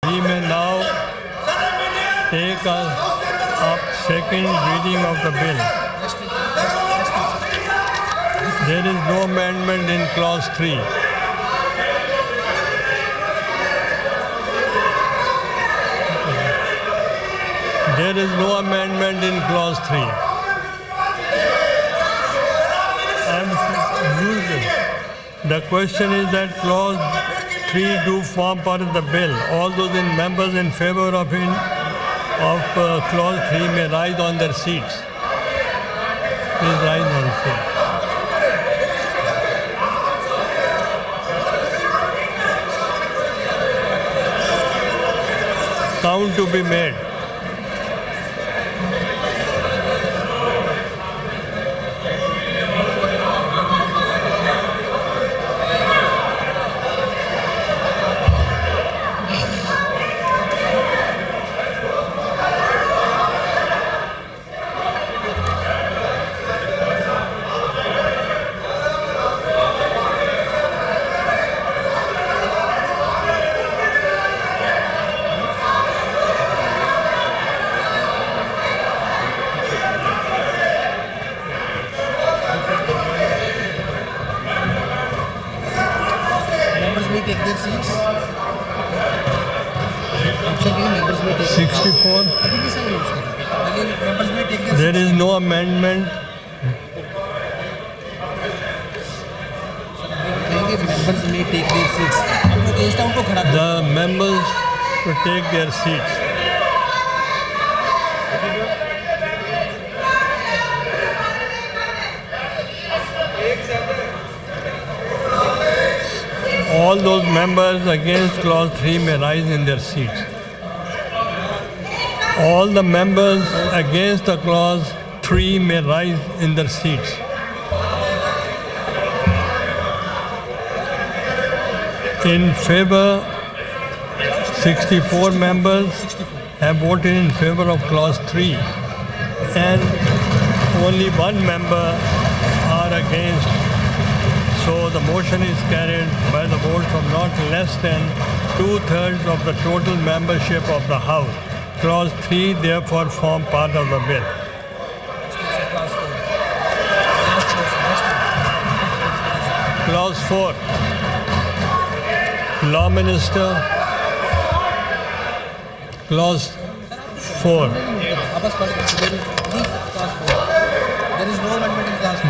We may now take up second reading of the bill. There is no amendment in clause 3. There is no amendment in clause 3. The question is that clause 3 do form part of the bill. All those members in favor of clause 3 may rise on their seats. Please rise on seat. Count to be made. Take their seats. 64. There is no amendment. Members may take their seats. The members to take their seats. All those members against clause 3 may rise in their seats. All the members against the clause 3 may rise in their seats. In favor, 64 members have voted in favor of clause 3 and only one member are against. So the motion is carried by the votes of not less than 2/3 of the total membership of the House. Clause 3 therefore form part of the bill. Clause 4. Law Minister. Clause 4.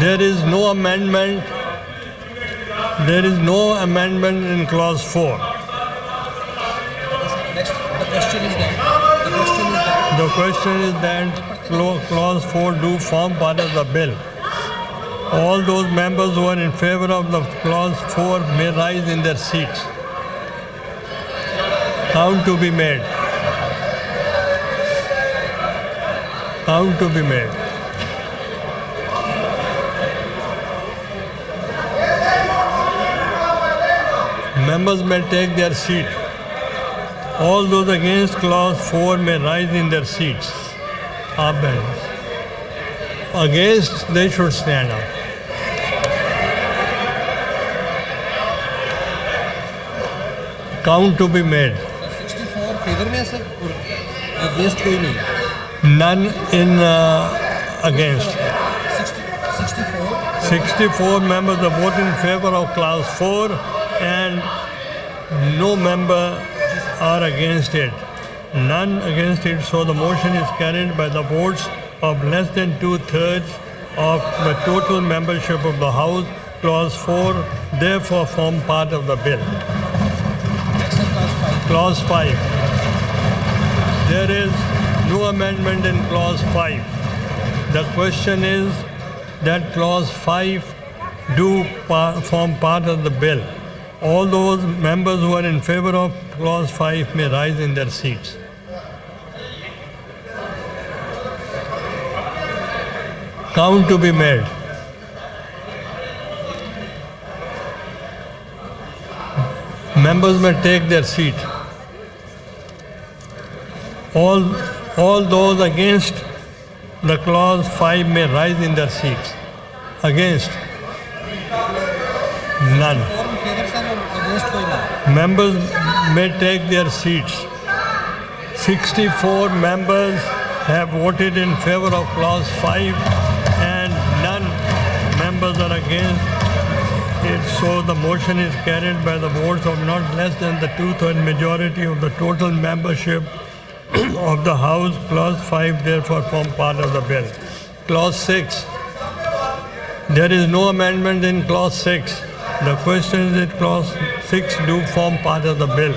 There is no amendment. There is no amendment in clause 4. The question is that clause 4 do form part of the bill. All those members who are in favor of the clause 4 may rise in their seats. Count to be made. Count to be made. Members may take their seat. All those against clause 4 may rise in their seats. Against, they should stand up. Count to be made. 64 favor में sir against कोई नहीं. None in against. 64 members are voting in favor of clause 4 and no member are against it. None against it, so the motion is carried by the votes of less than 2/3 of the total membership of the House. Clause 4 therefore form part of the bill. Clause 5. There is no amendment in clause 5. The question is that clause 5 do form part of the bill. All those members who are in favor of clause 5 may rise in their seats. Count to be made. Members may take their seat. All those against the clause 5 may rise in their seats. Against? None. Members may take their seats. 64 members have voted in favor of clause 5 and none members are against it, so the motion is carried by the votes of not less than the two-thirds majority of the total membership of the House. Clause 5 therefore form part of the bill. Clause 6. There is no amendment in clause 6. The question is that clause 6 do form part of the bill.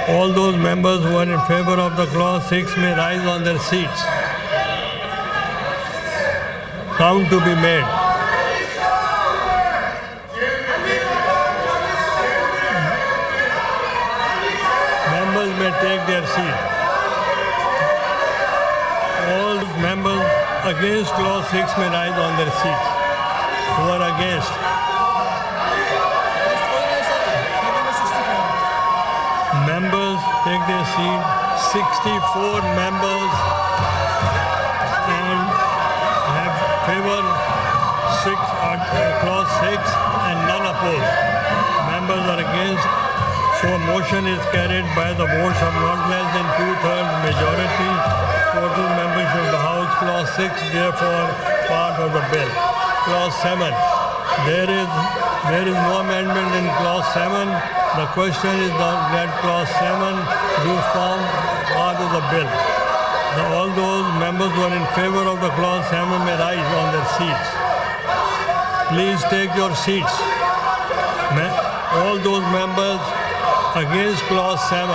All those members who are in favor of the clause 6 may rise on their seats. Count to be made. Members may take their seat. All members against clause 6 may rise on their seats. Who are against? Members take their seat. 64 members and have favor clause 6 and none opposed. Members are against. So a motion is carried by the votes of not less than two-thirds majority. Total membership of the House. Clause 6 therefore part of the bill. Clause 7. There is no amendment in clause 7. The question is that clause 7 do form part of the bill. All those members who are in favor of the clause 7 may rise on their seats. Please take your seats. All those members against clause 7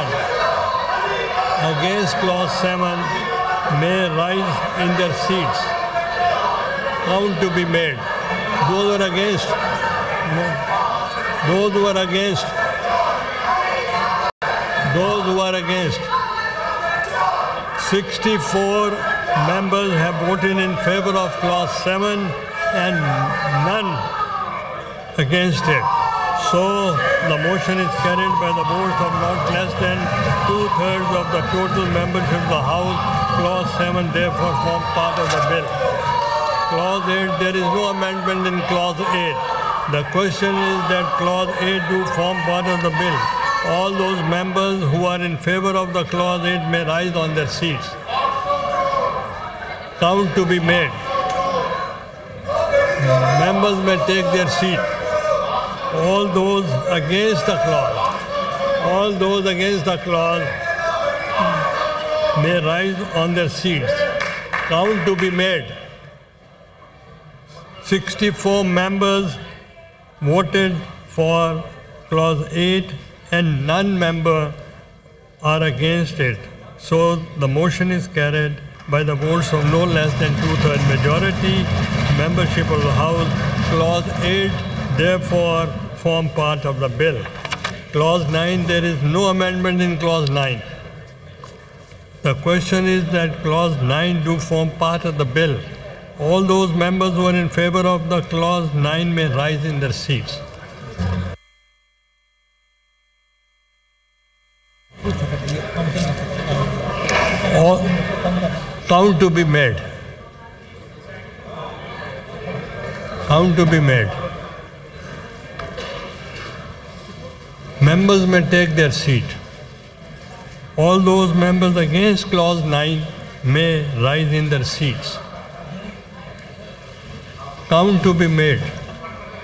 may rise in their seats. Count to be made. Those who are against. Those who are against. Those who are against. 64 members have voted in favor of clause 7 and none against it. So the motion is carried by the votes of not less than two-thirds of the total membership of the House. Clause 7 therefore forms part of the bill. Clause 8, there is no amendment in clause 8. The question is that clause 8 do form part of the bill. All those members who are in favor of the clause 8 may rise on their seats. Count to be made. Members may take their seat. All those against the clause may rise on their seats. Count to be made. 64 members voted for clause 8 and none member are against it. So the motion is carried by the votes of no less than two-thirds majority. Membership of the House. Clause 8 therefore form part of the bill. Clause 9, there is no amendment in clause 9. The question is that clause 9 do form part of the bill. All those members who are in favor of the clause 9 may rise in their seats. Count to be made. Count to be made. Members may take their seat. All those members against clause 9 may rise in their seats. Count to be made.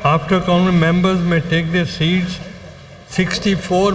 After counting, members may take their seats. 64